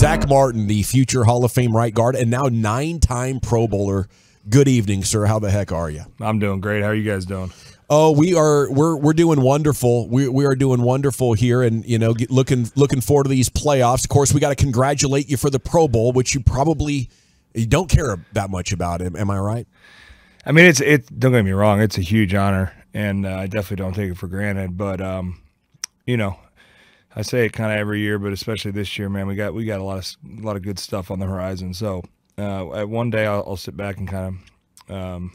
Zack Martin, the future Hall of Fame right guard, and now 9-time Pro Bowler. Good evening, sir. How the heck are you? I'm doing great. How are you guys doing? Oh, we're doing wonderful. We are doing wonderful here, and looking forward to these playoffs. Of course, we got to congratulate you for the Pro Bowl, which you don't care that much about. Am I right? I mean, don't get me wrong, it's a huge honor, and I definitely don't take it for granted. But I say it kind of every year, but especially this year, man, we got a lot of good stuff on the horizon. So one day I'll sit back and kind of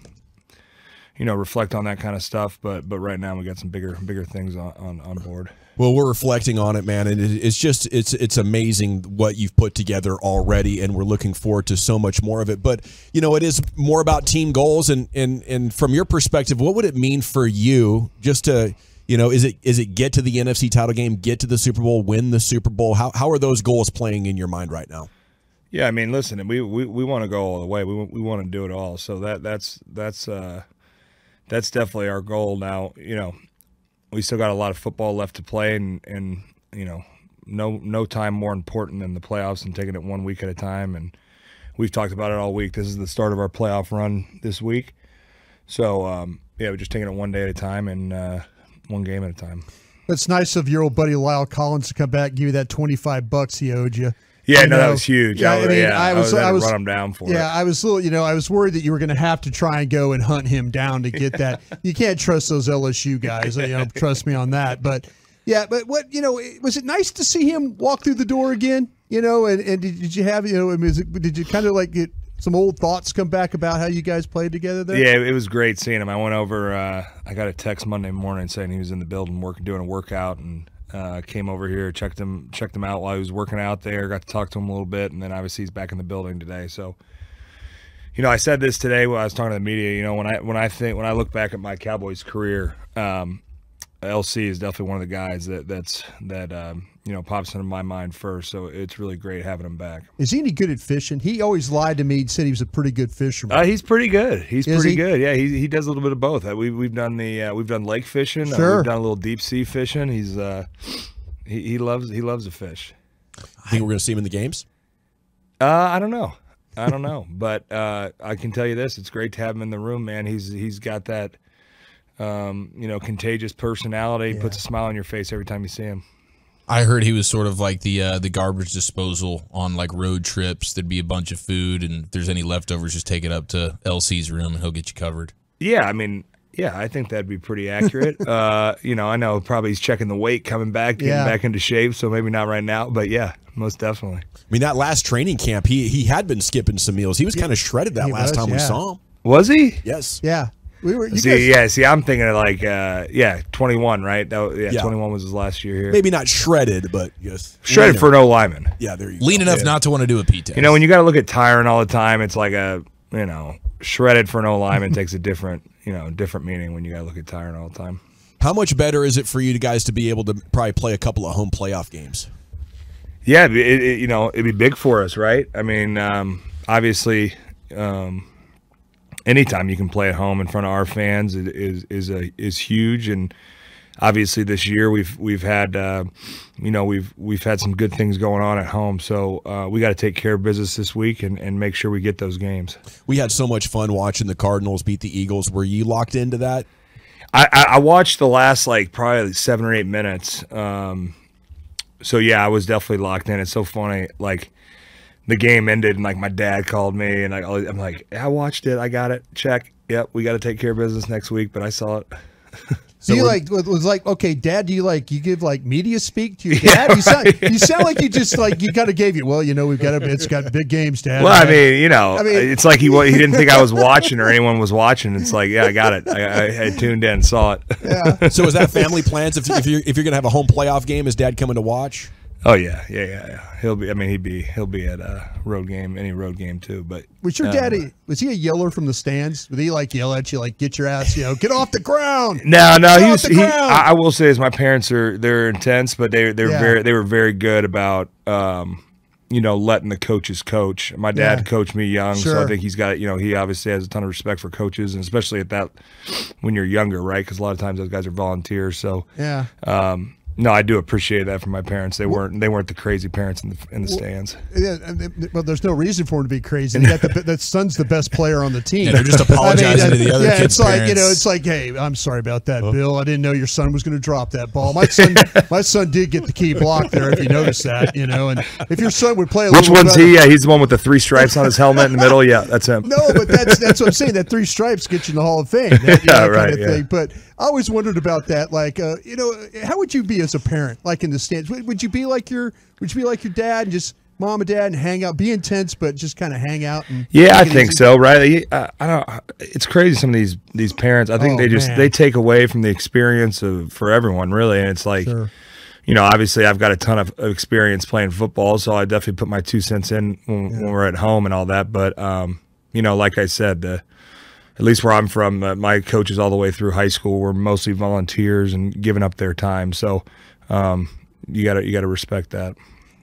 reflect on that kind of stuff. But right now we got some bigger things on board. Well, we're reflecting on it, man, and it's amazing what you've put together already, and we're looking forward to so much more of it. But it is more about team goals, and from your perspective, what would it mean for you just to is it get to the NFC title game, get to the Super Bowl, win the Super Bowl? How are those goals playing in your mind right now? Yeah, I mean, listen, we want to go all the way. We want to do it all. So that's definitely our goal now. We still got a lot of football left to play, and no time more important than the playoffs and taking it 1 week at a time. And we've talked about it all week. This is the start of our playoff run this week. So we're just taking it one day at a time and one game at a time. It's nice of your old buddy Lyle Collins to come back and give you that $25 he owed you. Yeah, that was huge. Yeah, I was run him down for it. Yeah, I was I was worried that you were going to have to try and go and hunt him down to get that. You can't trust those LSU guys. Trust me on that. But yeah, but what was it nice to see him walk through the door again? And did you have did you kind of like get some old thoughts come back about how you guys played together there? Yeah, it was great seeing him. I went over. I got a text Monday morning saying he was in the building doing a workout, and came over here, checked him out while he was working out there, got to talk to him a little bit, and then obviously he's back in the building today. So, I said this today when I was talking to the media. When I look back at my Cowboys career, LC is definitely one of the guys that pops into my mind first. So it's really great having him back. Is he any good at fishing? He always lied to me. He said he was a pretty good fisherman. He's pretty good. He's pretty good. Yeah, he does a little bit of both. We've done lake fishing. Sure. We've done a little deep sea fishing. He loves to fish. Think we're going to see him in the games? I don't know, but I can tell you this: it's great to have him in the room, man. He's got that contagious personality. Yeah. Puts a smile on your face every time you see him. I heard he was sort of like the garbage disposal on like road trips. There'd be a bunch of food, and if there's any leftovers, just take it up to LC's room, and he'll get you covered. Yeah, I mean, I think that'd be pretty accurate. I know probably he's checking the weight, coming back, getting back into shape, so maybe not right now, but yeah, most definitely. I mean, that last training camp, he had been skipping some meals. He was kind of shredded that last time we saw him. Was he? Yes. Yeah. See, I'm thinking of like, 21, right? 21 was his last year here. Maybe not shredded, but yes. Shredded for an O-lineman. Yeah, there you go. Lean enough not to want to do a P-test. When you got to look at tiring all the time, it's like shredded for an O-lineman takes a different meaning when you got to look at tiring all the time. How much better is it for you guys to be able to probably play a couple of home playoff games? Yeah, it'd be big for us, right? I mean, obviously, anytime you can play at home in front of our fans is huge, and obviously this year we've had we've had some good things going on at home, so we got to take care of business this week and make sure we get those games. We had so much fun watching the Cardinals beat the Eagles. Were you locked into that? I watched the last probably 7 or 8 minutes. So yeah, I was definitely locked in. It's so funny, the game ended and my dad called me and I'm like, I watched it, I got it, check. Yep, we got to take care of business next week, but I saw it. So you okay, Dad? Do you give media speak to your dad? You sound like you just you kind of gave you. Well, it's got big games, Dad. Well, I mean, it's like he didn't think I was watching or anyone was watching. It's like, yeah, I got it. I tuned in, saw it. Yeah. So is that family plans? If you're gonna have a home playoff game, is Dad coming to watch? Oh yeah. He'll be. I mean, he'll be at a road game, any road game too. But was your daddy? Was he a yeller from the stands? Would he yell at you get your ass, get off the ground? No. I will say this: my parents they're intense, but they were very good about letting the coaches coach. My dad coached me young, so I think he's got he obviously has a ton of respect for coaches, and especially at that when you're younger, right? Because a lot of times those guys are volunteers. So No, I do appreciate that from my parents. They weren't the crazy parents in the stands. Yeah, well, there's no reason for him to be crazy. That son's the best player on the team. Yeah, they're just apologizing to the other kids' it's like parents. it's like, hey, I'm sorry about that, Bill. I didn't know your son was going to drop that ball. My son did get the key block there. If you notice that, and if your son would play a Which little one's better, he? Yeah, he's the one with the 3 stripes on his helmet in the middle. Yeah, that's him. No, but that's what I'm saying. That 3 stripes get you in the Hall of Fame. That, kind of thing. But I always wondered about that. Like, how would you be as a parent? Like in the stands, would you be like your dad and just mom and dad and hang out, be intense, but just kind of hang out? And I think so. Right? I don't. It's crazy. Some of these parents. I think they take away from the experience for everyone, really. And it's like, Sure. Obviously I've got a ton of experience playing football, so I definitely put my 2 cents in when we're at home and all that. But like I said, at least where I'm from, my coaches all the way through high school were mostly volunteers and giving up their time. So you gotta respect that.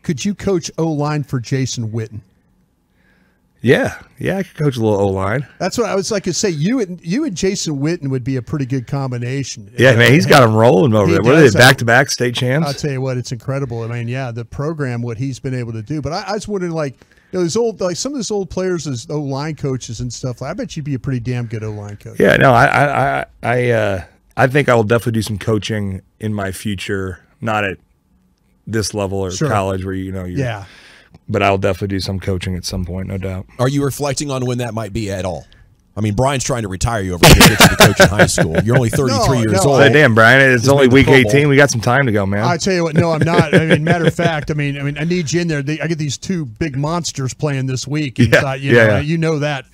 Could you coach O-line for Jason Witten? Yeah, I could coach a little O-line. That's what I was like to say. You and Jason Witten would be a pretty good combination. Yeah, man, he's got them rolling over there. What are they, back-to-back state champs? I'll tell you what, it's incredible. I mean, the program, what he's been able to do. But I was wondering, like, these some of those old players as O-line coaches and stuff. I bet you'd be a pretty damn good O-line coach. Yeah, no, I think I will definitely do some coaching in my future, not at this level or college where you're but I'll definitely do some coaching at some point, no doubt. Are you reflecting on when that might be at all? I mean, Brian's trying to retire you over here to get you to coach in high school. You're only 33 years old. Hey, damn, Brian, it's only week 18. We got some time to go, man. I tell you what, no, I'm not. I mean, matter of fact, I mean, I need you in there. I get these 2 big monsters playing this week. And you know that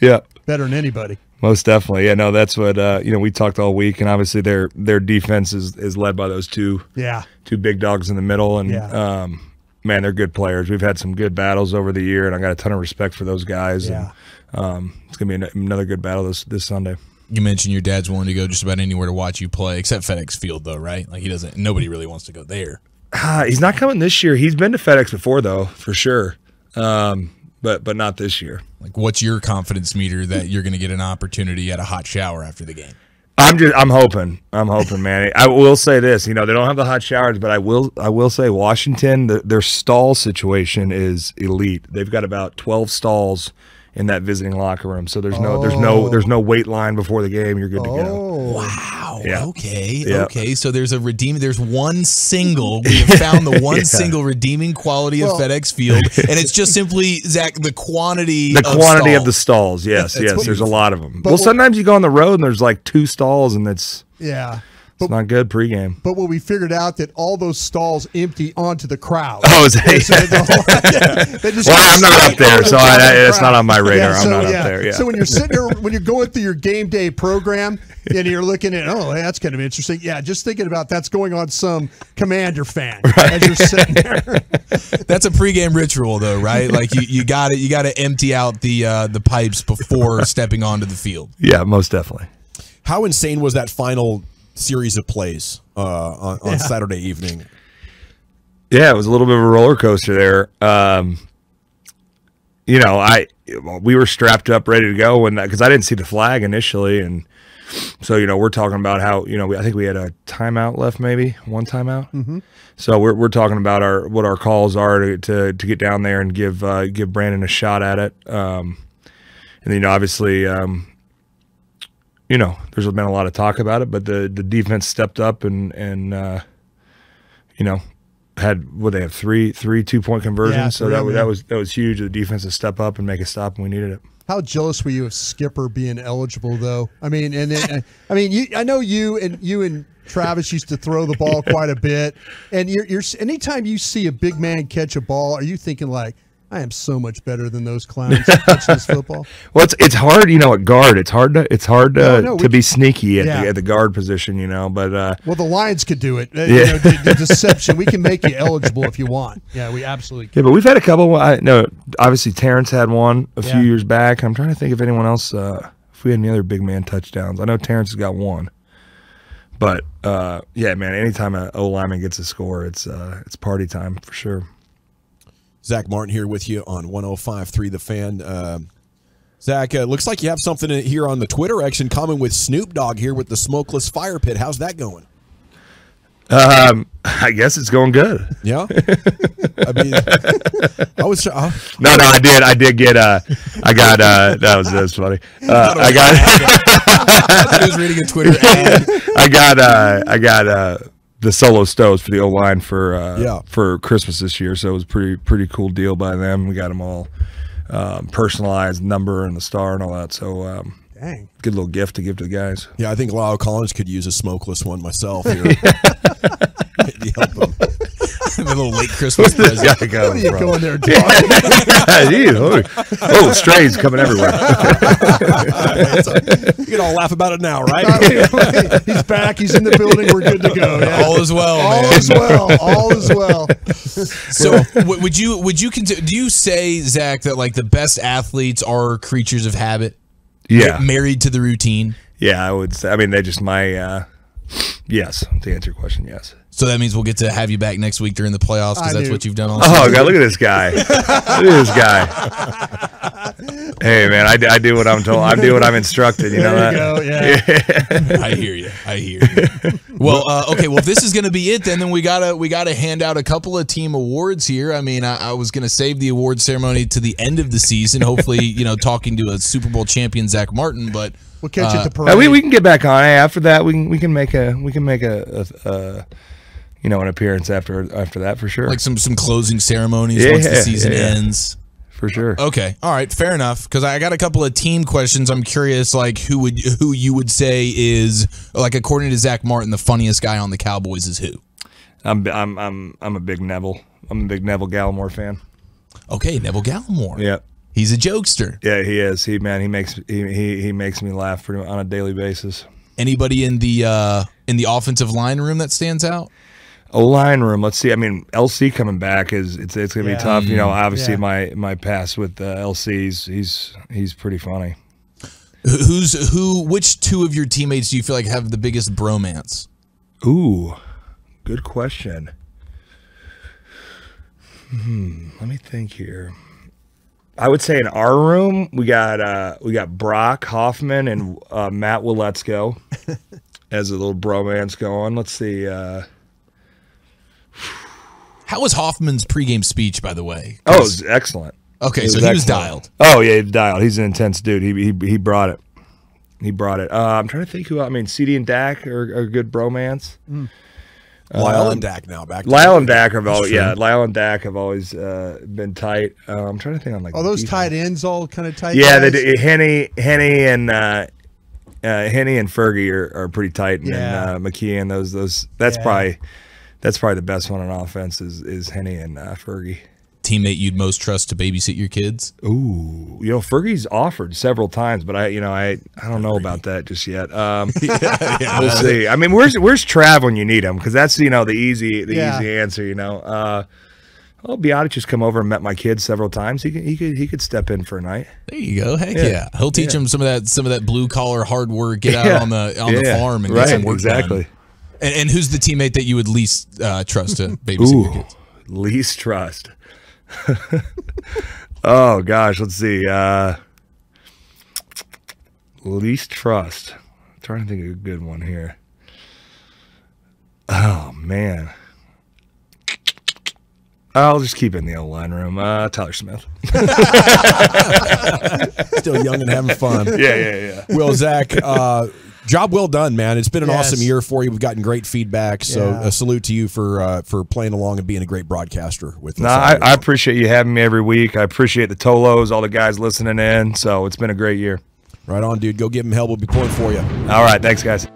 better than anybody. Most definitely. Yeah, no, that's what we talked all week, and obviously their defense is led by those two big dogs in the middle, and man, they're good players. We've had some good battles over the year, and I got a ton of respect for those guys. Yeah. And it's gonna be another good battle this Sunday. You mentioned your dad's willing to go just about anywhere to watch you play, except FedEx Field, though, right? Like nobody really wants to go there. He's not coming this year. He's been to FedEx before, though, for sure. But not this year. Like, what's your confidence meter that you're going to get an opportunity at a hot shower after the game? I'm hoping, man. I will say this, they don't have the hot showers, but I will say Washington, their stall situation is elite. They've got about 12 stalls in that visiting locker room, so there's no wait line before the game. You're good to go. Wow. Yeah. Okay. So there's one single. We have found the one single redeeming quality of FedEx Field, and it's just simply, Zach, the quantity of the stalls. Yes. There's a lot of them. Well, sometimes you go on the road and there's like 2 stalls, and it's not good pregame. But when we figured out that all those stalls empty onto the crowd. Oh, I'm not up there, so it's not on my radar. I'm not up there. Yeah. So when you're sitting there, when you're going through your game day program, and you're looking at, that's kind of interesting. Yeah, just thinking about that's going on some Commander fan as you're sitting there. That's a pregame ritual, though, right? Like you got to empty out the pipes before stepping onto the field. Yeah, most definitely. How insane was that final series of plays on Saturday evening? Yeah, it was a little bit of a roller coaster there. We were strapped up, ready to go because I didn't see the flag initially, and so we're talking about how I think we had a timeout left, maybe one timeout. Mm-hmm. So we're talking about what our calls are to get down there and give Brandon a shot at it, and then obviously. There's been a lot of talk about it, but the defense stepped up and had they have three 2-point conversions, so that was huge. The defense to step up and make a stop, and we needed it. How jealous were you of Skipper being eligible, though? I mean, I know you and Travis used to throw the ball quite a bit, and you're anytime you see a big man catch a ball, are you thinking like, I am so much better than those clowns catching this football? Well, it's hard, at guard. It's hard to be sneaky at the guard position, But well, the Lions could do it. The deception. We can make you eligible if you want. Yeah, we absolutely can. Yeah, but we've had a couple. Obviously Terrence had one a few years back. I'm trying to think if anyone else. If we had any other big man touchdowns, I know Terrence has got one. But man, anytime an O lineman gets a score, it's party time for sure. Zack Martin here with you on 105.3 The Fan. Zach, looks like you have something here on the Twitter action common with Snoop Dogg here with the smokeless fire pit. How's that going? I guess it's going good. Yeah. I mean, I was. No, I did get. I got. That was funny. I got. I was reading a Twitter ad. I got the solo stoves for the O line for Christmas this year. So it was pretty cool deal by them. We got them all personalized, number and the star and all that. So. Dang. Good little gift to give to the guys. Yeah, I think Lyle Collins could use a smokeless one myself here. Maybe help him. A little late Christmas present. Gotta go, What are you bro. going there, dog? Oh, strays coming everywhere. You can all laugh about it now, right? He's back. He's in the building. We're good to go. Yeah. All is well, All man. is well. All is well. So, would you consider? Do you say, Zach, that like the best athletes are creatures of habit? Yeah. Married to the routine. Yeah, I would say. I mean, they're just my. Yes, to answer your question, yes. So that means we'll get to have you back next week during the playoffs because that's what you've done all Oh, season. God, look at this guy. Look at this guy. Hey, man, I do what I'm told. I do what I'm instructed. You know There that? you go. Yeah. I hear you. I hear you. Well, okay. Well, if this is going to be it, then we gotta hand out a couple of team awards here. I mean, I was going to save the award ceremony to the end of the season. Hopefully, talking to a Super Bowl champion Zack Martin, but We'll catch you at the parade. we can get back on. Hey, after that, we can make a an appearance after that for sure. like some closing ceremonies Yeah, once the season yeah. ends. For sure. Okay. All right. Fair enough. Because I got a couple of team questions. I'm curious, like who you would say is, like, according to Zack Martin, the funniest guy on the Cowboys is who? I'm a big Neville. I'm a big Neville Gallimore fan. Okay, Neville Gallimore. Yeah. He's a jokester. Yeah, he is. He makes me laugh pretty much on a daily basis. Anybody in the offensive line room that stands out? A line room. Let's see. I mean, LC coming back it's gonna be tough. Obviously Yeah. my pass with LC's he's pretty funny. Which two of your teammates do you feel like have the biggest bromance? Ooh, good question. Let me think here. I would say in our room we got Brock Hoffman and Matt Willetsko as a little bromance going. Let's see. How was Hoffman's pregame speech, by the way? Oh, it was excellent. Okay, It so was he was excellent. dialed. Oh yeah, he's dialed. He's an intense dude. He brought it. He brought it. I'm trying to think who. I mean, CD and Dak are a good bromance. Lyle and Dak now back. Lyle and Dak have always Lyle and Dak have always been tight. I'm trying to think on like Are those defense. tight ends all kind of tight? Yeah, guys? Henny and Henny and Fergie are pretty tight, and Yeah. McKee and those. That's Yeah. probably the best one on offense is Henny and Fergie. Teammate you'd most trust to babysit your kids? Ooh, Fergie's offered several times, but I don't know about that just yet. We'll see. I mean, where's Trav when you need him? Because that's the easy answer. Biotic just come over and met my kids several times. He could step in for a night. There you go. Heck yeah. He'll teach them some of that blue collar hard work. Get out on the farm and get some work exactly. done. And who's the teammate that you would least trust to babysit your kids? Least trust. Oh gosh, let's see. Least trust. I'm trying to think of a good one here. Oh man. I'll just keep it in the O-line room. Tyler Smith. Still young and having fun. Yeah. Well, Zach, job well done, man. It's been an Yes. awesome year for you. We've gotten great feedback. So Yeah. a salute to you for playing along and being a great broadcaster with us. No, I appreciate you having me every week. I appreciate the Tolos, all the guys listening in. So it's been a great year. Right on, dude. Go give him hell. We'll be pulling for you. All right. Thanks, guys.